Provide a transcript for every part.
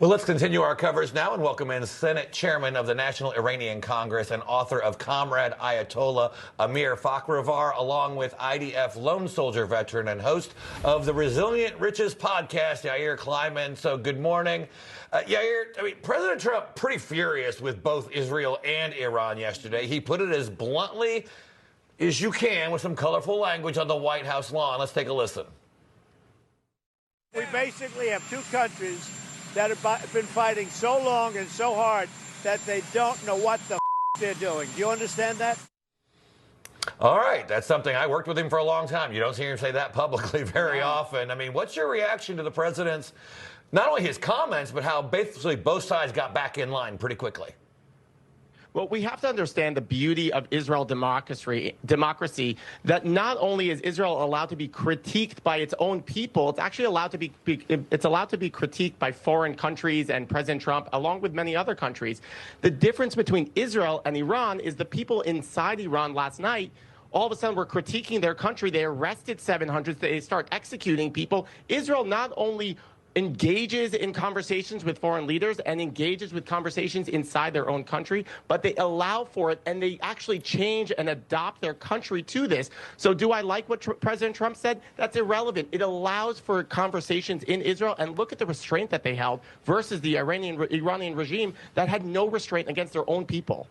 Well, let's continue our coverage now and welcome in Senate Chairman of the National Iranian Congress and author of Comrade Ayatollah, Amir Fakhrآور, along with IDF lone soldier veteran and host of the Resilient Riches podcast, Yair Kleiman. So good morning. Yair, President Trump pretty furious with both Israel and Iran yesterday. He put it as bluntly as you can with some colorful language on the White House lawn. Let's take a listen. We basically have two countries that have been fighting so long and so hard that they don't know what the they're doing. Do you understand that? All right. That's something. I worked with him for a long time. You don't hear him say that publicly very often. I mean, what's your reaction to the president's, not only his comments, but how basically both sides got back in line pretty quickly? Well, we have to understand the beauty of Israel democracy, that not only is Israel allowed to be critiqued by its own people, it's actually allowed to be critiqued by foreign countries and President Trump, along with many other countries. The difference between Israel and Iran is the people inside Iran last night all of a sudden were critiquing their country. They arrested 700. They start executing people. Israel not only engages in conversations with foreign leaders and engages with conversations inside their own country, but they allow for it and they actually change and adopt their country to this. So do I like what President Trump said? That's irrelevant. It allows for conversations in Israel, and look at the restraint that they held versus the Iranian regime that had no restraint against their own people.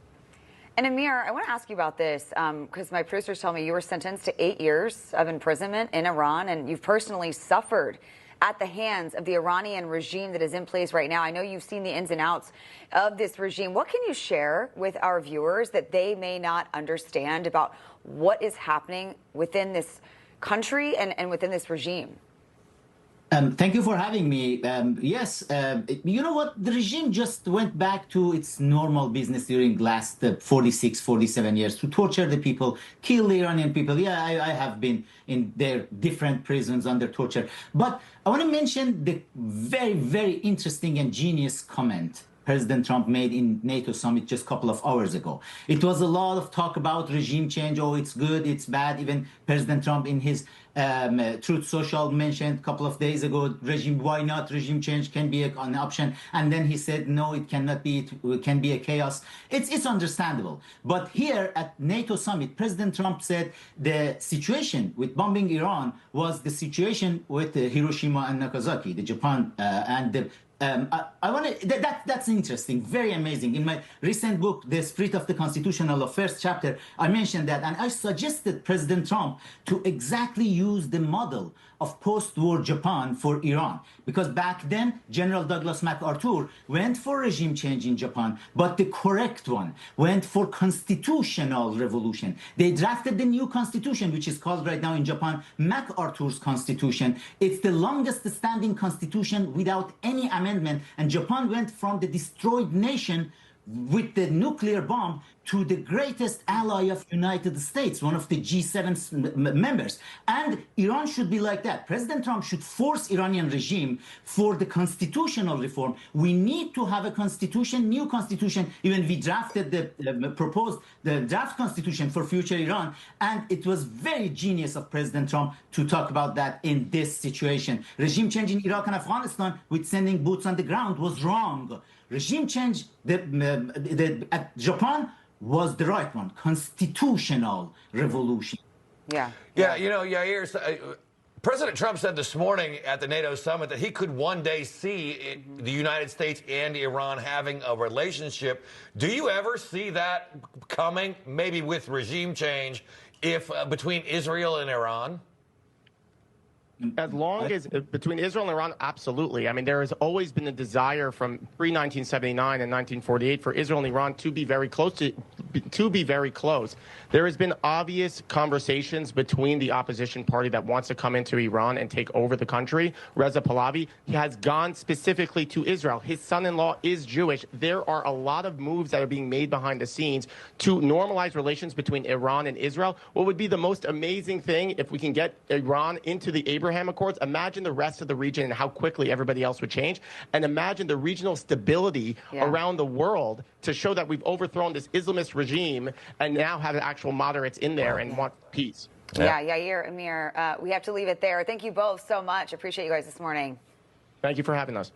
And Amir, I want to ask you about this because my producers tell me you were sentenced to 8 years of imprisonment in Iran, and you've personally suffered at the hands of the Iranian regime that is in place right now. I know you've seen the ins and outs of this regime. What can you share with our viewers that they may not understand about what is happening within this country and within this regime? Thank you for having me. Yes, you know what? The regime just went back to its normal business during last 46, 47 years to torture the people, kill the Iranian people. Yeah, I have been in their different prisons under torture. But I want to mention the very, very interesting and genius comment President Trump made in NATO summit just a couple of hours ago. It was a lot of talk about regime change. Oh, it's good, it's bad. Even President Trump in his Truth Social mentioned a couple of days ago, why not regime change can be an option. And then he said, no, it cannot be, it can be a chaos. It's understandable. But here at NATO summit, President Trump said the situation with bombing Iran was the situation with Hiroshima and Nagasaki, the Japan and the I want to. That's interesting, very amazing. In my recent book, The Spirit of the Constitutional Law, first chapter, I mentioned that, and I suggested President Trump to exactly use the model of post-war Japan for Iran, because back then General Douglas MacArthur went for regime change in Japan, but the correct one went for constitutional revolution. They drafted the new constitution, which is called right now in Japan MacArthur's constitution. It's the longest standing constitution without any amendment, and Japan went from the destroyed nation with the nuclear bomb to the greatest ally of United States, one of the G7 members. And Iran should be like that. President Trump should force Iranian regime for the constitutional reform. We need to have a constitution, new constitution. Even we drafted proposed the draft constitution for future Iran. And it was very genius of President Trump to talk about that in this situation. Regime change in Iraq and Afghanistan with sending boots on the ground was wrong. Regime change at Japan was the right one. Constitutional revolution. Yeah. Yeah, you know, Yair, President Trump said this morning at the NATO summit that he could one day see the United States and Iran having a relationship. Do you ever see that coming, maybe with regime change, if between Israel and Iran? As long as between Israel and Iran, absolutely. I mean, there has always been a desire from pre-1979 and 1948 for Israel and Iran to be very close. There has been obvious conversations between the opposition party that wants to come into Iran and take over the country. Reza Pahlavi has gone specifically to Israel. His son-in-law is Jewish. There are a lot of moves that are being made behind the scenes to normalize relations between Iran and Israel. What would be the most amazing thing if we can get Iran into the Abraham Accords? Imagine the rest of the region and how quickly everybody else would change. And imagine the regional stability around the world to show that we've overthrown this Islamist regime and now have actual moderates in there and want peace. Yeah, Yair, Amir, we have to leave it there. Thank you both so much. Appreciate you guys this morning. Thank you for having us.